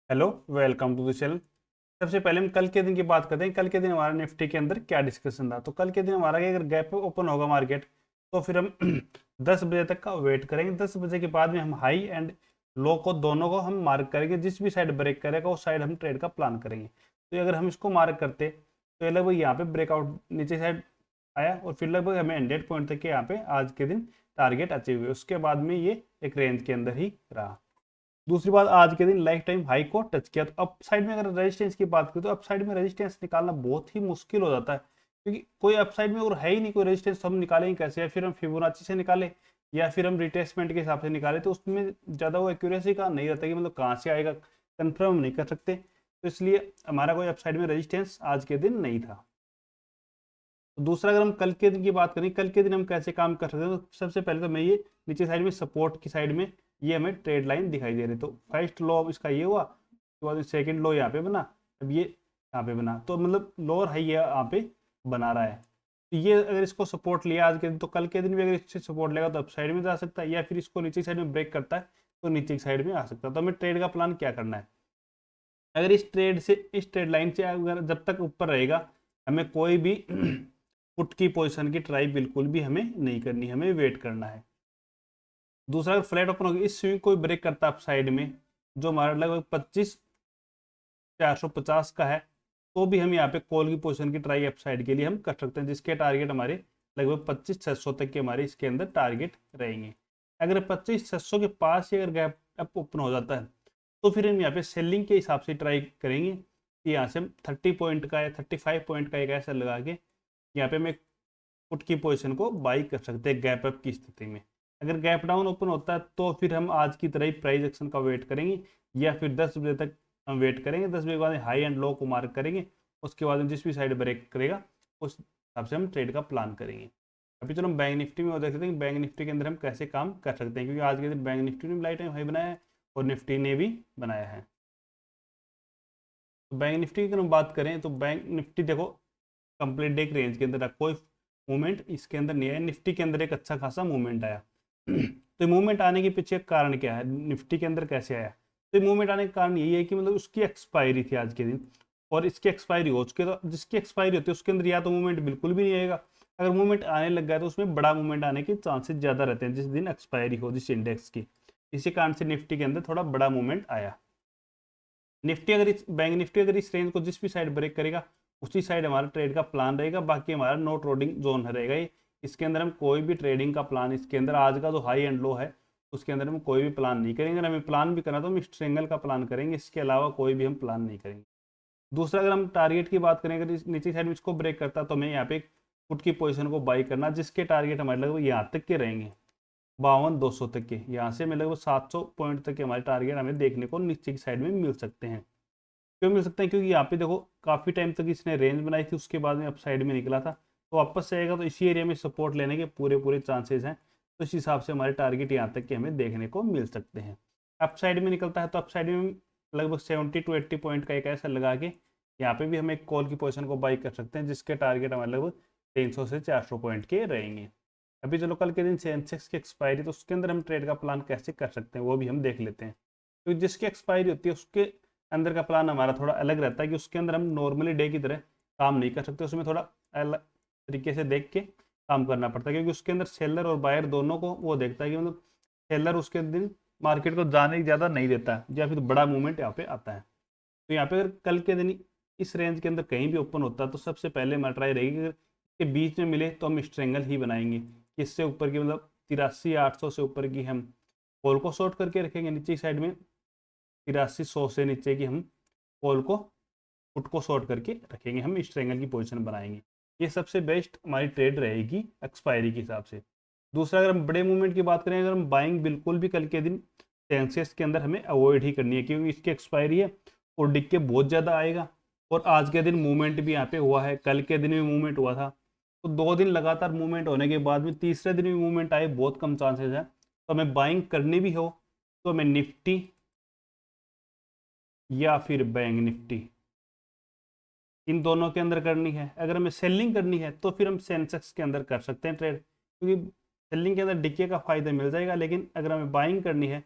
Hello, welcome to the channel. सबसे पहले हम कल के दिन की बात करते हैं। कल के दिन हमारा निफ्टी के अंदर क्या डिस्कशन था। तो कल के दिन हमारा अगर गैप ओपन होगा मार्केट, तो फिर हम 10 बजे तक का वेट करेंगे। 10 बजे के बाद में हम हाई एंड लो को दोनों को हम मार्क करेंगे। जिस भी साइड ब्रेक करेगा उस साइड हम ट्रेड का प्लान करेंगे। तो अगर हम इसको मार्क करते तो ये लगभग यहाँ पे ब्रेकआउट नीचे साइड आया और फिर लगभग हमें 100 पॉइंट तक के यहाँ पे आज के दिन टारगेट अचीव हुए। उसके बाद में ये एक रेंज के अंदर ही रहा। दूसरी बात, आज के दिन लाइफ टाइम हाई को टच किया। तो अप साइड में अगर रेजिस्टेंस की बात करें तो अप साइड में रेजिस्टेंस निकालना बहुत ही मुश्किल हो जाता है, क्योंकि कोई अप साइड में और है ही नहीं कोई रेजिस्टेंस। तो हम निकालेंगे कैसे? या फिर हम फिबोनाची से निकाले या फिर हम रिट्रेसमेंट के हिसाब से निकाले, तो उसमें ज़्यादा वो एक्यूरेसी का नहीं रहता कि मतलब कहाँ से आएगा, कंफर्म नहीं कर सकते। तो इसलिए हमारा कोई अप साइड में रेजिस्टेंस आज के दिन नहीं था। तो दूसरा, अगर हम कल के दिन की बात करें, कल के दिन हम कैसे काम कर सकते हैं, तो सबसे पहले तो मैं ये नीचे साइड में सपोर्ट की साइड में ये हमें ट्रेड लाइन दिखाई दे रही। तो फर्स्ट लो अब इसका ये हुआ, उसके बाद सेकंड लो यहाँ पे बना, अब ये यहाँ पे बना, तो मतलब लोअर हाई यहाँ पे बना रहा है। तो ये अगर इसको सपोर्ट लिया आज के दिन, तो कल के दिन भी अगर इससे सपोर्ट लेगा तो अप साइड में जा सकता है, या फिर इसको नीचे साइड में ब्रेक करता है तो नीचे की साइड में आ सकता है। तो हमें ट्रेड का प्लान क्या करना है? अगर इस ट्रेड लाइन से अगर जब तक ऊपर रहेगा, हमें कोई भी पुट की पोजीशन की ट्राई बिल्कुल भी हमें नहीं करनी, हमें वेट करना है। दूसरा, अगर फ्लैट ओपन होगी, इस स्विंग को ब्रेक करता है अप साइड में, जो हमारा लगभग 25,450 का है, तो भी हम यहाँ पे कॉल की पोजीशन की ट्राई अप साइड के लिए हम कर सकते हैं, जिसके टारगेट हमारे लगभग 25,600 तक के हमारे इसके अंदर टारगेट रहेंगे। अगर 25,600 के पास ही अगर गैप अप ओपन हो जाता है, तो फिर हम यहाँ पे सेलिंग के हिसाब से ट्राई करेंगे कि यहाँ से हम 30 पॉइंट का या 35 पॉइंट का एक ऐसा लगा के यहाँ पे हम पुट की पोजीशन को बाई कर सकते हैं गैप अप की स्थिति में। अगर गैप डाउन ओपन होता है तो फिर हम आज की तरह ही प्राइस एक्शन का वेट करेंगे, या फिर 10 बजे तक हम वेट करेंगे। 10 बजे के बाद हाई एंड लो को मार्क करेंगे, उसके बाद जिस भी साइड ब्रेक करेगा उस हिसाब से हम ट्रेड का प्लान करेंगे। अभी चलो हम बैंक निफ्टी में वो देख सकते हैं कि बैंक निफ्टी के अंदर हम कैसे काम कर सकते हैं, क्योंकि आज के दिन बैंक निफ्टी ने लाइट टाइम हाई बनाया है और निफ्टी ने भी बनाया है। तो बैंक निफ्टी की अगर हम बात करें तो बैंक निफ्टी देखो कंप्लीट डे की रेंज के अंदर कोई मूवमेंट इसके अंदर नहीं आया। निफ्टी के अंदर एक अच्छा खासा मूवमेंट आया। तो मूवमेंट आने के पीछे कारण क्या है, निफ्टी के अंदर कैसे आया? तो मूवमेंट आने का कारण यही है कि मतलब उसकी एक्सपायरी थी आज के दिन, और इसकी एक्सपायरी हो चुकी है। तो जिसकी एक्सपायरी होती है उसके अंदर या तो मूवमेंट बिल्कुल भी नहीं आएगा, अगर मूवमेंट आने लग गया तो उसमें बड़ा मूवमेंट आने के चांसेस ज़्यादा रहते हैं जिस दिन एक्सपायरी हो जिस इंडेक्स की। इसी कारण से निफ्टी के अंदर थोड़ा बड़ा मूवमेंट आया। बैंक निफ्टी अगर इस रेंज को जिस भी साइड ब्रेक करेगा उसी साइड हमारा ट्रेड का प्लान रहेगा। बाकी हमारा नो ट्रेडिंग जोन रहेगा ये। इसके अंदर हम कोई भी ट्रेडिंग का प्लान, इसके अंदर आज का जो हाई एंड लो है उसके अंदर हम कोई भी प्लान नहीं करेंगे। अगर हमें प्लान भी करना तो हम इस ट्रेंगल का प्लान करेंगे, इसके अलावा कोई भी हम प्लान नहीं करेंगे। दूसरा, अगर हम टारगेट की बात करें, अगर नीचे साइड में इसको ब्रेक करता तो हमें यहाँ पे पुट की पोजीशन को बाई करना, जिसके टारगेट हमारे लगभग यहाँ तक के रहेंगे 52,200 तक के। यहाँ से हमें लगभग 700 पॉइंट तक के हमारे टारगेट हमें देखने को नीचे की साइड में मिल सकते हैं। क्यों मिल सकते हैं? क्योंकि यहाँ पे देखो काफ़ी टाइम तक इसने रेंज बनाई थी, उसके बाद में अप साइड में निकला था, तो वापस से आएगा तो इसी एरिया में सपोर्ट लेने के पूरे पूरे चांसेस हैं। तो इस हिसाब से हमारे टारगेट यहाँ तक के हमें देखने को मिल सकते हैं। अप साइड में निकलता है तो अप साइड में लगभग 70 to 80 पॉइंट का एक ऐसा लगा के यहाँ पे भी हम एक कॉल की पोजीशन को बाई कर सकते हैं, जिसके टारगेट हमारे लगभग 300 से 400 पॉइंट के रहेंगे। अभी चलो कल के दिन सेंसेक्स की एक्सपायरी, तो उसके अंदर हम ट्रेड का प्लान कैसे कर सकते हैं वो भी हम देख लेते हैं। तो जिसकी एक्सपायरी होती है उसके अंदर का प्लान हमारा थोड़ा अलग रहता है, कि उसके अंदर हम नॉर्मली डे की तरह काम नहीं कर सकते, उसमें थोड़ा अलग तरीके से देख के काम करना पड़ता है, क्योंकि उसके अंदर सेलर और बायर दोनों को वो देखता है कि मतलब सेलर उसके दिन मार्केट को जाने की ज़्यादा नहीं देता है, या फिर बड़ा मूवमेंट यहाँ पे आता है। तो यहाँ पे अगर कल के दिन इस रेंज के अंदर कहीं भी ओपन होता है तो सबसे पहले हमारी ट्राई रहेगी कि अगर इसके बीच में मिले तो हम स्ट्रेंगल ही बनाएंगे। इससे ऊपर की मतलब 83,800 से ऊपर की हम कॉल को शॉर्ट करके रखेंगे, नीचे साइड में 8300 से नीचे की हम कॉल को पुट को शॉर्ट करके रखेंगे, हम इस ट्रायंगल की पोजीशन बनाएंगे। ये सबसे बेस्ट हमारी ट्रेड रहेगी एक्सपायरी के हिसाब से। दूसरा, अगर हम बड़े मूवमेंट की बात करें, अगर हम बाइंग बिल्कुल भी कल के दिन सेंसेक्स के अंदर हमें अवॉइड ही करनी है, क्योंकि इसकी एक्सपायरी है और डिक के बहुत ज़्यादा आएगा, और आज के दिन मूवमेंट भी यहाँ पे हुआ है, कल के दिन भी मूवमेंट हुआ था। तो 2 दिन लगातार मूवमेंट होने के बाद में तीसरे दिन भी मूवमेंट आए बहुत कम चांसेस है। तो हमें बाइंग करनी भी हो तो हमें निफ्टी या फिर बैंक निफ्टी, इन दोनों के अंदर करनी है। अगर हमें सेलिंग करनी है तो फिर हम सेंसेक्स के अंदर कर सकते हैं ट्रेड, क्योंकि सेलिंग के अंदर डिके का फायदा मिल जाएगा। लेकिन अगर हमें बाइंग करनी है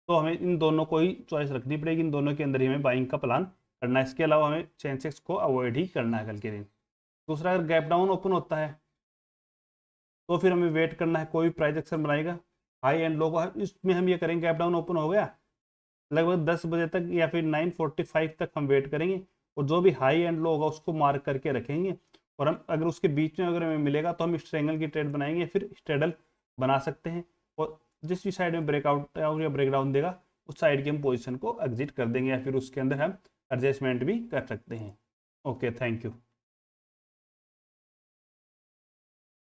तो हमें इन दोनों को ही चॉइस रखनी पड़ेगी, इन दोनों के अंदर ही हमें बाइंग का प्लान करना है। इसके अलावा हमें सेंसेक्स को अवॉइड ही करना है कल के दिन। दूसरा, अगर गैप डाउन ओपन होता है तो फिर हमें वेट करना है, कोई प्राइस एक्शन बनाएगा हाई एंड लो को, इसमें हम ये करेंगे गैप डाउन ओपन हो गया लगभग 10 बजे तक या फिर 9:45 तक हम वेट करेंगे, और जो भी हाई एंड लो होगा उसको मार्क करके रखेंगे, और हम अगर उसके बीच में अगर हमें मिलेगा तो हम इस ट्रायंगल की ट्रेड बनाएंगे, फिर स्ट्रेडल बना सकते हैं, और जिस भी साइड में ब्रेकआउट या ब्रेकडाउन देगा उस साइड की हम पोजीशन को एग्जिट कर देंगे, या फिर उसके अंदर हम एडजस्टमेंट भी कर सकते हैं। Okay, thank you.